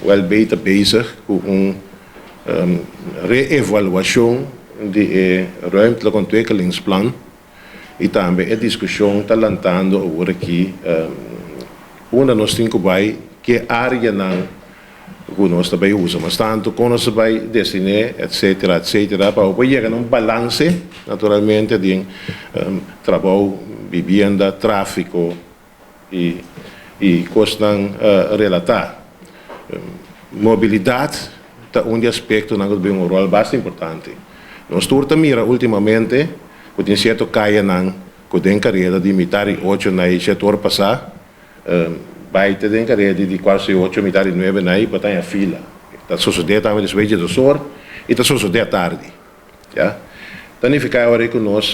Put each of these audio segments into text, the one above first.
wel beter bezig met een re-evaluatie di ruimtelijk ontwikkelingsplan e também a discussão está lançando agora aqui onde nós temos que área não nós também usamos, mas tanto como nós vai destinar, etc, para chegar a um balance, naturalmente, de trabalho, vivenda, tráfico e coisas relatadas. Mobilidade é um aspecto que tem um rol bastante importante. Nós também ultimamente, que tem certo caia que tem carreira de metade 8 na setor passar, vai ter em carreira de quase 8 metade 9 na para estar em fila. Está sucedendo também depois de horas e está sucedendo à tarde. Já? Então, fica agora que nós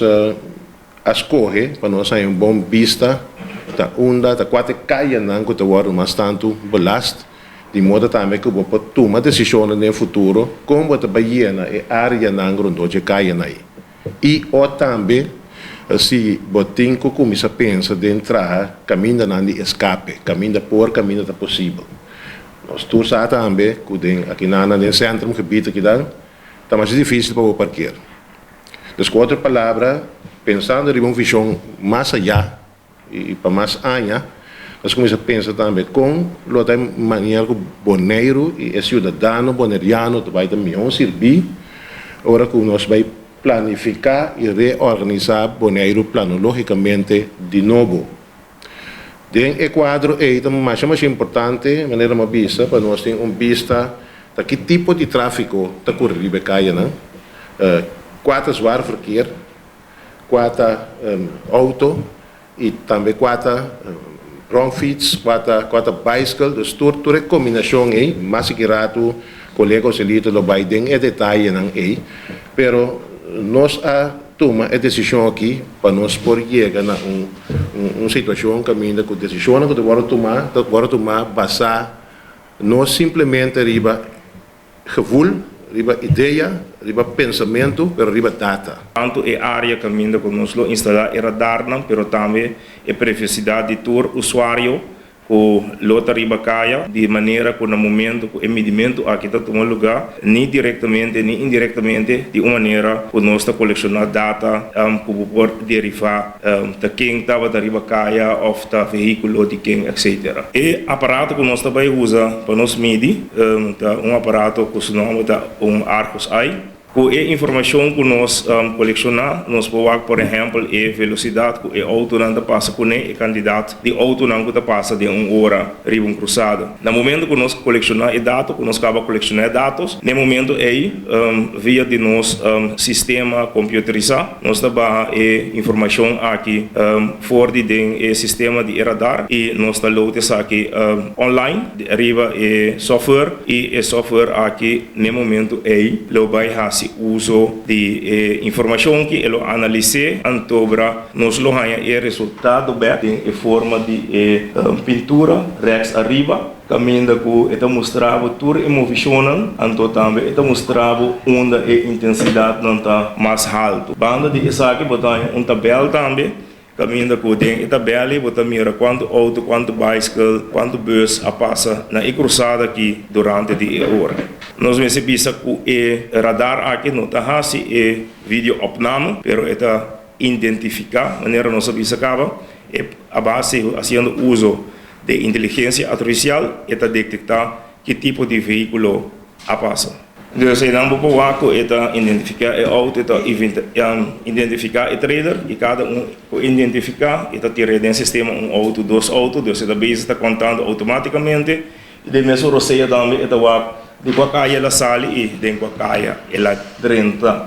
escolhe para nós ter uma boa vista da onda, da quatro caia que está agora mais tanto belast, de modo também que você pode tomar decisões no futuro como você vai a área onde caia aí. E ou também se você começa a pensar de entrar, caminho de escape, caminho por caminho da possível. Nós todos também, que aqui no centro, gebied aqui está mais difícil para o parquear. Então, com outra palavra, pensando em uma visão mais allá e para mais anha, nós começamos a pensar também com a maneira que o boneiro e o cidadão boneriano vai também servir, agora que nós vai planificar e reorganizar Bonaire planologicamente de novo. O quadro é mais importante, maneira uma vista, para nós ter uma vista de que tipo de tráfego está correndo caia, quatro zwaarverkeer, quatro auto e também quatro bromfiets, quatro bicycle, dus toda a combinação aí, mas que rato colegas elite lo vai den detalhe aí, pero nós toma a decisão aqui para nós poder chegar a uma situação que a decisão que devemos tomar basar não simplesmente riba gevoel, riba ideia, riba pensamento, mas riba data. Tanto a área que nós instalar é radar, mas também a privacidade do usuário o lota riba caia de maneira que no momento que o medimento aqui está tomando lugar nem diretamente nem indiretamente de uma maneira que nós está colecionando data que pode derivar de quem estava da riba caia ou da veículo de quem etc. E aparato que nós também usa para nos medir aparato que se nome Arcos Eye. Com a informação que nós colecionamos, nós podemos, por exemplo, a velocidade que o auto não passa com o candidato de auto não passa de uma hora riba uma cruzada. No momento que nós colecionamos dados, que nós acabamos colecionando dados, no momento aí, via de nosso sistema computerizado, nós trabalhamos a informação aqui fora do sistema de radar e nós trabalhamos aqui online, arriba a software e a software aqui, no momento aí, lo vai fazer uso de informação que ele analisa, antobra, nós lo ganha o resultado em forma de pintura, rex arriba, caminho que ele mostrava toda a movição, então também ele mostrava onde a intensidade não está mais alta. Banda de isso aqui, botar tabela também, caminho que tem a tabela, botar mira quanto auto, quanto bicycle, quanto bus passa na cruzada aqui durante a hora. Nós recebemos que o radar aqui não está fazendo vídeo opname, pero está identificar, maneira nós sabemos a base fazendo uso de inteligência artificial, está detectar que tipo de veículo passa. Então, se não pode está identificar o auto, está identificar o trailer e cada identificar, está tirando do sistema auto, dois autos, então a base está contando automaticamente e de mesmo roceia também está de qual caia ela sai e de qual caia ela entra